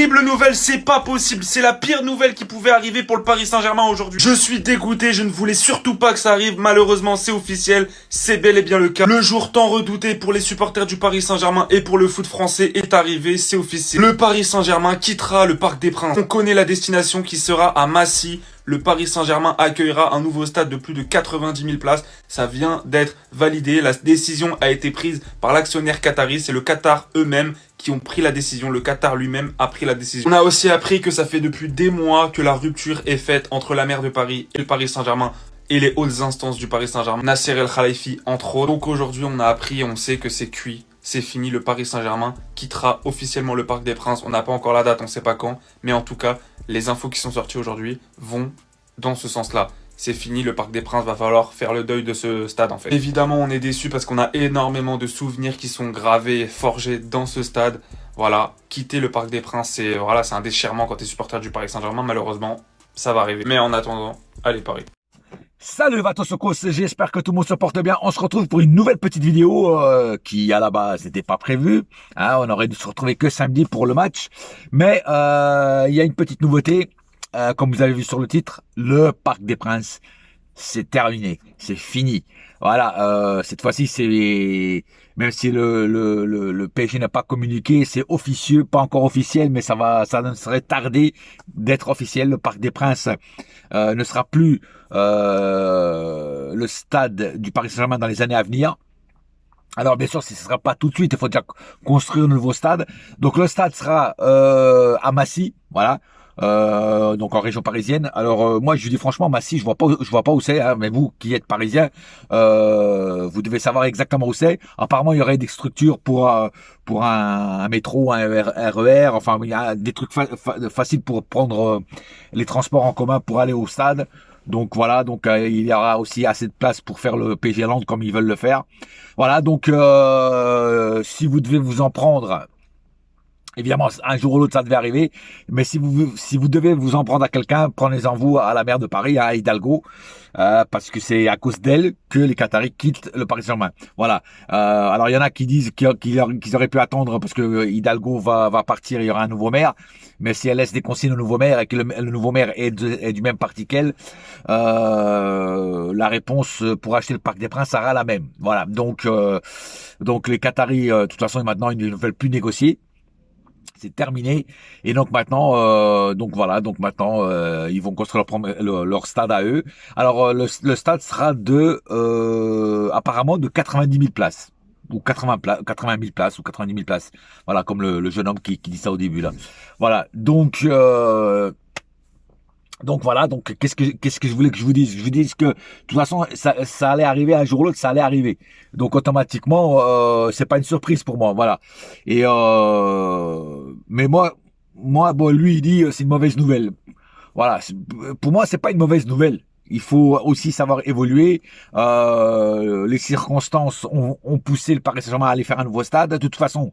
Terrible nouvelle, c'est pas possible. C'est la pire nouvelle qui pouvait arriver pour le Paris Saint-Germain aujourd'hui. Je suis dégoûté, je ne voulais surtout pas que ça arrive. Malheureusement, c'est officiel. C'est bel et bien le cas. Le jour tant redouté pour les supporters du Paris Saint-Germain et pour le foot français est arrivé. C'est officiel. Le Paris Saint-Germain quittera le Parc des Princes. On connaît la destination qui sera à Massy. Le Paris Saint-Germain accueillera un nouveau stade de plus de 90 000 places. Ça vient d'être validé. La décision a été prise par l'actionnaire qatari. C'est le Qatar eux-mêmes qui ont pris la décision. Le Qatar lui-même a pris la décision. On a aussi appris que ça fait depuis des mois que la rupture est faite entre la maire de Paris et le Paris Saint-Germain et les hautes instances du Paris Saint-Germain, Nasser El Khelaifi entre autres. Donc aujourd'hui, on a appris et on sait que c'est cuit. C'est fini, le Paris Saint-Germain quittera officiellement le Parc des Princes. On n'a pas encore la date, on ne sait pas quand. Mais en tout cas, les infos qui sont sorties aujourd'hui vont dans ce sens-là. C'est fini, le Parc des Princes, va falloir faire le deuil de ce stade en fait. Évidemment, on est déçus parce qu'on a énormément de souvenirs qui sont gravés et forgés dans ce stade. Voilà, quitter le Parc des Princes, c'est un déchirement quand tu es supporter du Paris Saint-Germain. Malheureusement, ça va arriver. Mais en attendant, allez Paris. Salut Vatosokos, j'espère que tout le monde se porte bien. On se retrouve pour une nouvelle petite vidéo qui à la base n'était pas prévue. Hein, on aurait dû se retrouver que samedi pour le match. Mais il y a une petite nouveauté. Comme vous avez vu sur le titre, le Parc des Princes, c'est terminé, c'est fini. Voilà, cette fois-ci, c'est même si le PSG n'a pas communiqué, c'est officieux, pas encore officiel, mais ça ne serait tardé d'être officiel. Le Parc des Princes ne sera plus le stade du Paris Saint-Germain dans les années à venir. Alors bien sûr, ce ne sera pas tout de suite, il faut déjà construire un nouveau stade. Donc le stade sera à Massy, voilà. Donc en région parisienne. Alors moi je dis franchement Massy, je vois pas où c'est, hein, mais vous qui êtes parisien, vous devez savoir exactement où c'est. Apparemment il y aurait des structures pour un métro, un RER, enfin il y a des trucs faciles pour prendre les transports en commun pour aller au stade. Donc voilà, donc il y aura aussi assez de place pour faire le PSG Land comme ils veulent le faire. Voilà, donc si vous devez vous en prendre, évidemment, un jour ou l'autre, ça devait arriver. Mais si vous devez vous en prendre à quelqu'un, prenez-en vous à la maire de Paris, à Hidalgo, parce que c'est à cause d'elle que les Qataris quittent le Paris Saint-Germain. Voilà. Alors, il y en a qui disent qu'ils auraient pu attendre parce que Hidalgo va partir, il y aura un nouveau maire. Mais si elle laisse des consignes au nouveau maire et que le nouveau maire est du même parti qu'elle, la réponse pour acheter le Parc des Princes sera la même. Voilà. Donc les Qataris, de toute façon, maintenant, ils ne veulent plus négocier. C'est terminé et donc maintenant ils vont construire leur stade à eux. Alors le stade sera apparemment de 90 000 places ou 80 000 places ou 90 000 places. Voilà, comme le jeune homme qui dit ça au début là. Voilà, donc voilà, donc qu'est-ce que je voulais que je vous dise? Je vous dis que de toute façon ça allait arriver un jour ou l'autre, ça allait arriver. Donc automatiquement c'est pas une surprise pour moi, voilà. Et mais moi bon, lui il dit c'est une mauvaise nouvelle. Voilà, pour moi c'est pas une mauvaise nouvelle. Il faut aussi savoir évoluer. Les circonstances ont poussé le Paris Saint-Germain à aller faire un nouveau stade. De toute façon,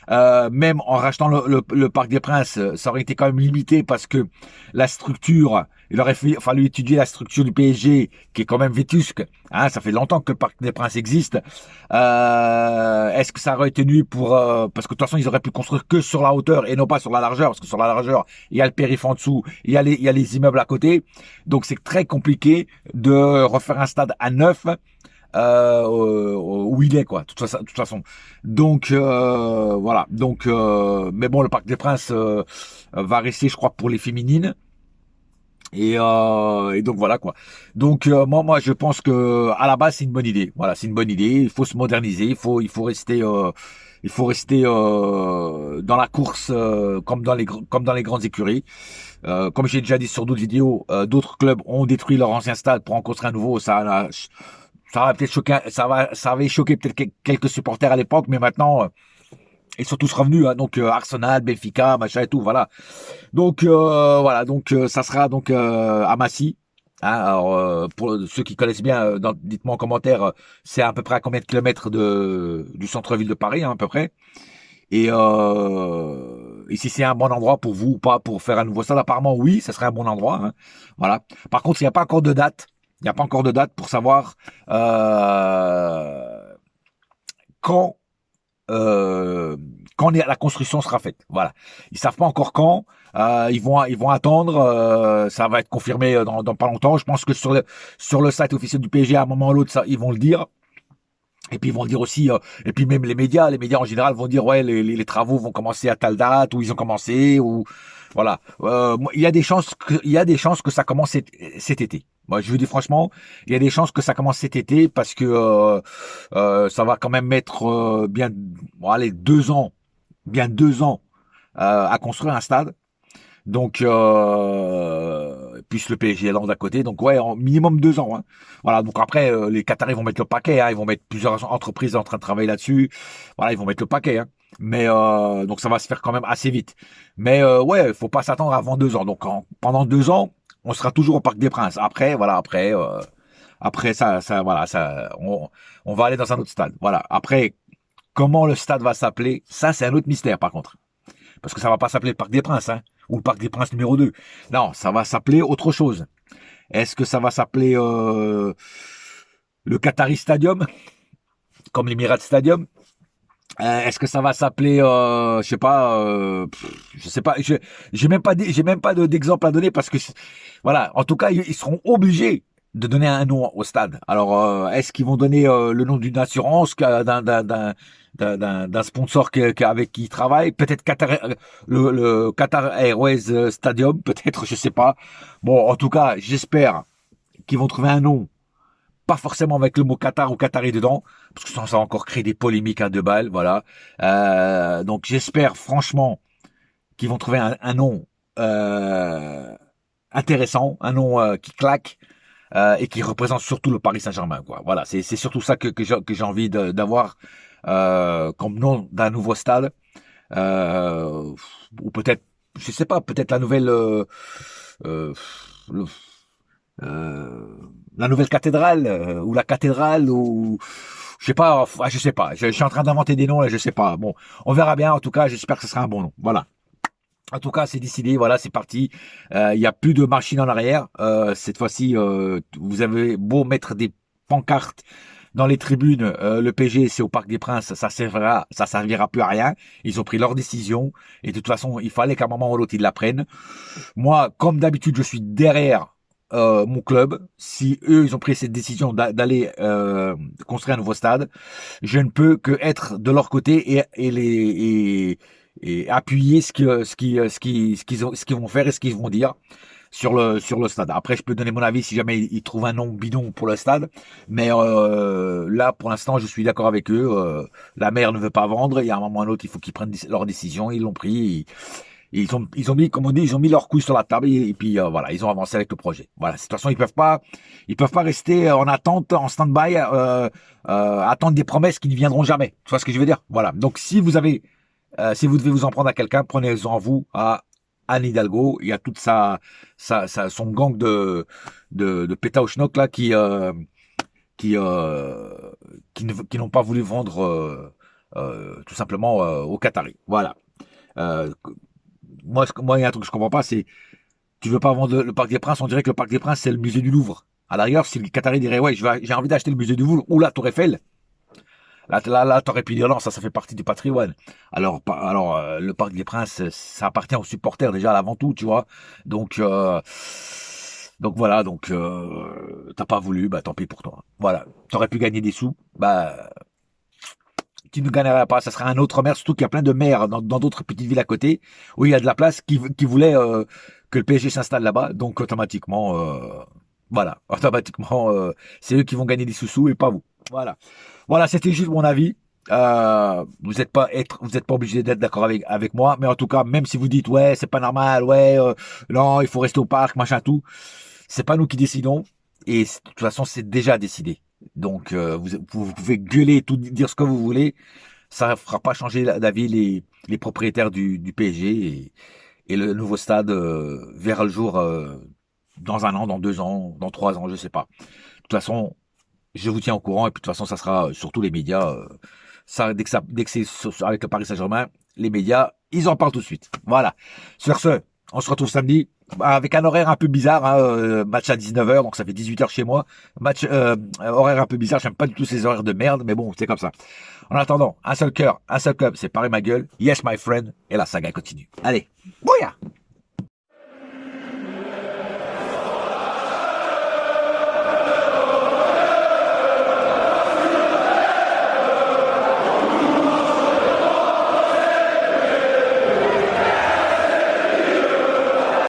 même en rachetant le Parc des Princes, ça aurait été quand même limité parce que la structure, il aurait fallu étudier la structure du PSG qui est quand même vétusque. Hein, ça fait longtemps que le Parc des Princes existe. Est-ce que ça aurait tenu parce que de toute façon ils auraient pu construire que sur la hauteur et non pas sur la largeur, parce que sur la largeur il y a le périph' en dessous, il y a les immeubles à côté. Donc c'est très compliqué de refaire un stade à neuf. Où il est quoi, de toute façon. Donc voilà. Donc mais bon, le Parc des Princes va rester, je crois, pour les féminines. Et donc voilà quoi. Donc moi je pense que à la base c'est une bonne idée. Voilà, c'est une bonne idée. Il faut se moderniser. Il faut rester dans la course comme dans les grandes écuries. Comme j'ai déjà dit sur d'autres vidéos, d'autres clubs ont détruit leur ancien stade pour en construire un nouveau. Ça va peut-être choquer, ça avait choqué peut-être quelques supporters à l'époque, mais maintenant ils sont tous revenus. Hein, donc Arsenal, Benfica, machin et tout, voilà. Donc voilà, donc ça sera donc à Massy. Hein, alors pour ceux qui connaissent bien, dites-moi en commentaire, c'est à peu près à combien de kilomètres du centre-ville de Paris, hein, à peu près. Et si c'est un bon endroit pour vous ou pas pour faire un nouveau stade, apparemment oui, ça serait un bon endroit. Hein, voilà. Par contre, il n'y a pas encore de date. Il n'y a pas encore de date pour savoir quand quand la construction sera faite. Voilà. Ils savent pas encore quand. Ils vont attendre. Ça va être confirmé dans pas longtemps. Je pense que sur le site officiel du PSG, à un moment ou l'autre, ça, ils vont le dire. Et puis ils vont dire aussi, et puis même les médias en général vont dire ouais les travaux vont commencer à telle date ou ils ont commencé ou voilà. Il y a des chances que ça commence cet été. Moi je vous dis franchement, il y a des chances que ça commence cet été parce que ça va quand même mettre bien, bon, allez 2 ans, bien 2 ans à construire un stade. Donc, plus le PSG est d'à côté. Donc, ouais, en minimum 2 ans. Hein. Voilà. Donc après, les Qataris vont mettre le paquet. Hein. Ils vont mettre plusieurs entreprises en train de travailler là-dessus. Voilà, ils vont mettre le paquet. Hein. Mais donc ça va se faire quand même assez vite. Mais ouais, faut pas s'attendre avant 2 ans. Donc pendant 2 ans, on sera toujours au Parc des Princes. Après, voilà, après voilà, on va aller dans un autre stade. Voilà. Après, comment le stade va s'appeler, ça c'est un autre mystère par contre. Parce que ça va pas s'appeler le Parc des Princes, hein, ou le Parc des Princes numéro 2. Non, ça va s'appeler autre chose. Est-ce que ça va s'appeler le Qatari Stadium, comme l'Emirates Stadium? Est-ce que ça va s'appeler, je sais pas, j'ai même pas d'exemple à donner parce que voilà, en tout cas ils seront obligés de donner un nom au stade. Alors est-ce qu'ils vont donner le nom d'une assurance, d'un sponsor avec qui ils travaillent, peut-être le Qatar Airways Stadium, peut-être, je sais pas. Bon, en tout cas, j'espère qu'ils vont trouver un nom, pas forcément avec le mot Qatar ou Qatari dedans, parce que ça va encore créer des polémiques à 2 balles, voilà. Donc j'espère franchement qu'ils vont trouver un nom intéressant, un nom qui claque. Et qui représente surtout le Paris Saint-Germain, quoi. Voilà, c'est surtout ça que j'ai envie d'avoir comme nom d'un nouveau stade, ou peut-être, je sais pas, peut-être la nouvelle, le- euh, la nouvelle cathédrale ou la cathédrale ou je sais pas. Je suis en train d'inventer des noms là, je sais pas. Bon, on verra bien. En tout cas, j'espère que ce sera un bon nom. Voilà. En tout cas, c'est décidé, voilà, c'est parti. Il y a plus de machine en arrière. Cette fois-ci, vous avez beau mettre des pancartes dans les tribunes, le PG, c'est au Parc des Princes, ça servira plus à rien. Ils ont pris leur décision et de toute façon, il fallait qu'à un moment ou l'autre ils la prennent. Moi, comme d'habitude, je suis derrière mon club. Si eux, ils ont pris cette décision d'aller construire un nouveau stade, je ne peux que être de leur côté et appuyer ce qu'ils vont faire et ce qu'ils vont dire sur le stade. Après, je peux donner mon avis si jamais ils trouvent un nom bidon pour le stade, mais là, pour l'instant, je suis d'accord avec eux. La maire ne veut pas vendre. Il y a un moment ou un autre, il faut qu'ils prennent leur décision. Ils l'ont pris. Ils ont mis, comme on dit, ils ont mis leurs couilles sur la table et puis voilà, ils ont avancé avec le projet. Voilà, de toute façon, ils peuvent pas rester en attente, en stand-by, attendre des promesses qui ne viendront jamais. Tu vois ce que je veux dire? Voilà. Donc, si vous devez vous en prendre à quelqu'un, prenez-en vous à Anne Hidalgo. Il y a toute son gang de péta au schnock là qui n'ont pas voulu vendre tout simplement aux Qataris. Voilà. Euh, moi, il y a un truc que je comprends pas, c'est tu veux pas vendre le Parc des Princes, on dirait que le Parc des Princes c'est le musée du Louvre. À l'arrière, si le Qatari dirait ouais, j'ai envie d'acheter le musée du Louvre ou la Tour Eiffel, là, t'aurais pu dire non, ça fait partie du patrimoine. Alors, le Parc des Princes, ça appartient aux supporters déjà avant tout, tu vois. Donc voilà, t'as pas voulu, bah tant pis pour toi. Voilà, t'aurais pu gagner des sous, bah tu ne gagnerais pas. Ça serait un autre maire, surtout qu'il y a plein de maires dans d'autres petites villes à côté où il y a de la place qui voulaient que le PSG s'installe là-bas. Donc automatiquement, voilà, automatiquement, c'est eux qui vont gagner des sous-sous et pas vous. Voilà. Voilà, c'était juste mon avis. Vous n'êtes pas obligé d'être d'accord avec moi, mais en tout cas, même si vous dites ouais, c'est pas normal, ouais, non, il faut rester au parc, machin tout, c'est pas nous qui décidons et de toute façon, c'est déjà décidé. Donc, vous pouvez gueuler, tout dire ce que vous voulez, ça fera pas changer d'avis les propriétaires du PSG et le nouveau stade verra le jour dans 1 an, dans 2 ans, dans 3 ans, je sais pas. De toute façon, je vous tiens au courant et puis de toute façon ça sera sur tous les médias. Dès que c'est avec le Paris Saint-Germain, les médias, ils en parlent tout de suite. Voilà. Sur ce, on se retrouve samedi. avec un horaire un peu bizarre, hein, match à 19h, donc ça fait 18h chez moi. Match horaire un peu bizarre, j'aime pas du tout ces horaires de merde, mais bon, c'est comme ça. En attendant, un seul cœur, un seul club, c'est Paris ma gueule, yes my friend, et la saga continue. Allez, bouya!